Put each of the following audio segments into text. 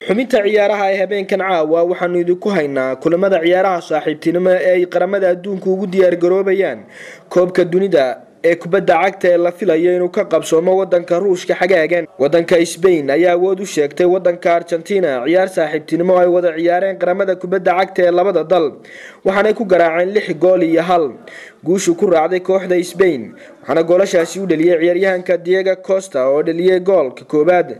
xubinta ciyaaraha ee habeenkan caawa waxaanu idinku haynaa kulamada ciyaaraha saaxiibtinimo ee ay qaramada adduunka ugu diyaar garoobayaan koobka dunida ee kubadda cagta ee la filayo inuu ka qabsoomo wadanka Ruushka xagaagan. Wadanka Spain ayaa awood u sheegtay wadanka Argentina ciyaar saaxiibtinimo ay wada ciyaareen qaramada kubadda cagta ee labada dal, waxaana ku garaaceen 6 gool iyo 1 guushu ku raacday kooxda Spain, waxaana goolashaasi u dhaliyay ciyaaryahanka Diego Costa oo dhaliyay goolka koobaad,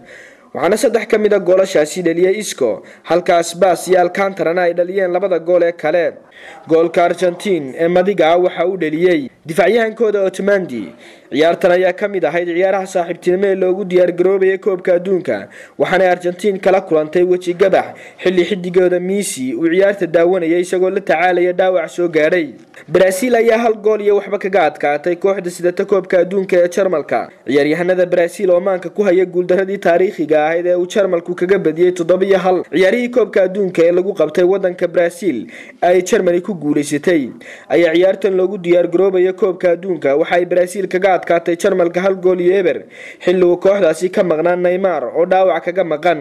waxaana 3 kamid ah goolashaasi dhaliyay Isco, halka Aspas iyo Alcantara ay dhaliyeen labada gool ee kale. Goolka Argentina ee madiga waxa uu dhaliyay difacyahankooda Otamendi. ciyaartan ayaa kamid ahayd ciyaaraha saaxiibtinimo ee loogu diyaar garoobay koobka adduunka, waxaana Argentina kala kulantay waji gabax xilli xidigooda Messi uu ciyaarta daawanayay isagoo la tacaalaya dhaawac soo gaaray. Brazil ayaa 1 gool iyo waxba kaga adkaatay kooxda sidata koobka adduunka ee Jarmalka. ciyaaryahanada Brazil oo maanka ku haya guuldaradii taariikhiga ahayd ee uu Jarmalku kaga badiyay 7-1 ciyaarihii koobka adduunka ee lagu qabtay wadanka Brazil ay Germany ku guuleysatay, ayaa ciyaartan loogu diyaar garoobay koobka adduunka waxa ay Brazil kaga adkaatay Jarmalka 1 gool iyo eber xilli uu kooxdaasi ka maqnaan Neymar oo dhaawac kaga maqan.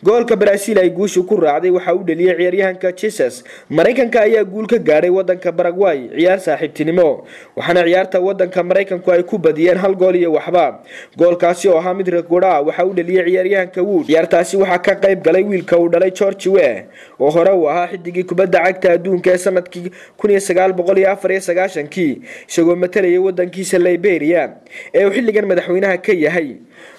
goolka Brazil ay guushu ku raacday waxa uu dhaliyay ciyaaryahanka Jesus. Mareykanka ayaa guul ka gaaray wadanka Paraguay ciyaar saaxiibtinimo, waxaana ciyaarta wadanka Mareykanku ay ku badiyeen 1 gool iyo waxba. goolkaasi oo ahaa mid rekoord ah waxa uu dhaliyay ciyaaryahanka Wood. ciyaartaasi waxa ka qayb galay wiilka uu dhalay George Weah oo hore u ahaa xidigii kubadda cagta adduunka ee sanadkii 1994 isagoo matalaya wadankiisa Liberia ee uu xilligan madaxweynaha ka yahay,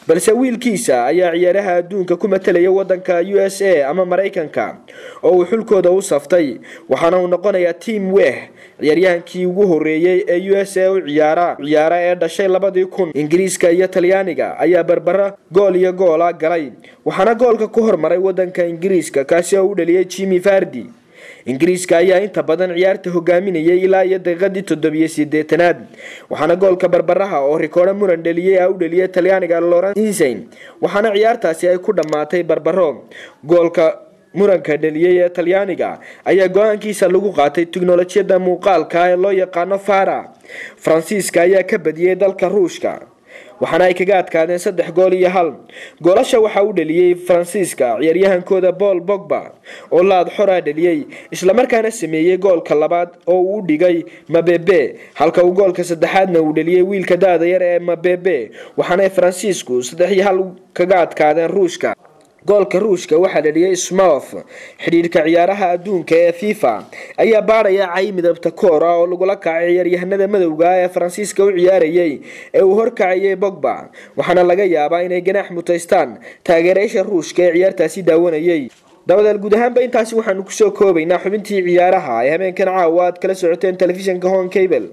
balse wiilkiisa ayaa ciyaaraha adduunka ku matalaya wadanka USA ama Mareykanka oo uu xulkooda u saftay, waxaana uu noqonayaa Tim Weah ciyaaryahankii ugu horeeyay ee USA u ciyaara ee dhashay 2000. Ingiriiska iyo Talyaaniga ayaa barbara gool iyo gool galay, waxaana goolka ku hormaray wadanka Ingiriiska kaasi oo u dhaliyay Jimmy Vardy. Ingiriiska ayaa inta badan ciyaarta hogaaminayay ilaa iyo daqiiqadii 87aad, waxaana goolka barbaraha oo rikoodh muran dhaliyay u dhaliyay Talyaaniga Laurent Insigne, waxaana ciyaartaasi ay ku dhamaatay barbaro. goolka muranka dhaliyay ee Talyaaniga ayaa go'aankiisa lagu qaatay tiknoolajiyada muuqaalka ee loo yaqaan VAR. Faransiiska ayaa ka badiyay dalka Ruushka, waxaana ay kaga adkaadeen 3 gool iyo 1. goolasha waxa uu dhaliyay Faransiiska ciyaaryahankooda Paul Pogba oo laad xora dhaliyay, isla markaana sameeyay goolka labaad oo uu dhigay Mbappe, halka uu goolka saddexaadna uu dhaliyay wiilka daada yar ee Mbappe, waxaana Faransiisku 3-1 kaga adkaadeen Ruushka. goolka Ruushka waxa dhaliyay Smolov. xiriirka ciyaaraha adduunka ee FIFA ayaa baaraya cay midabta koora oo lagu la kacay ciyaaryahanada madowga ee Faransiiska u ciyaarayay ee uu horkacayay Pogba, waxaana laga yaabaa inay ganaax mutaystaan taageerayaasha Ruushka ee ciyaartaasi daawanayay. dabadal guud ahaanba intaasi waxaanu ku soo koobaynaa xubintii ciyaaraha ee habeenkan caawa aad kala socoteen telefishinka Home Cable.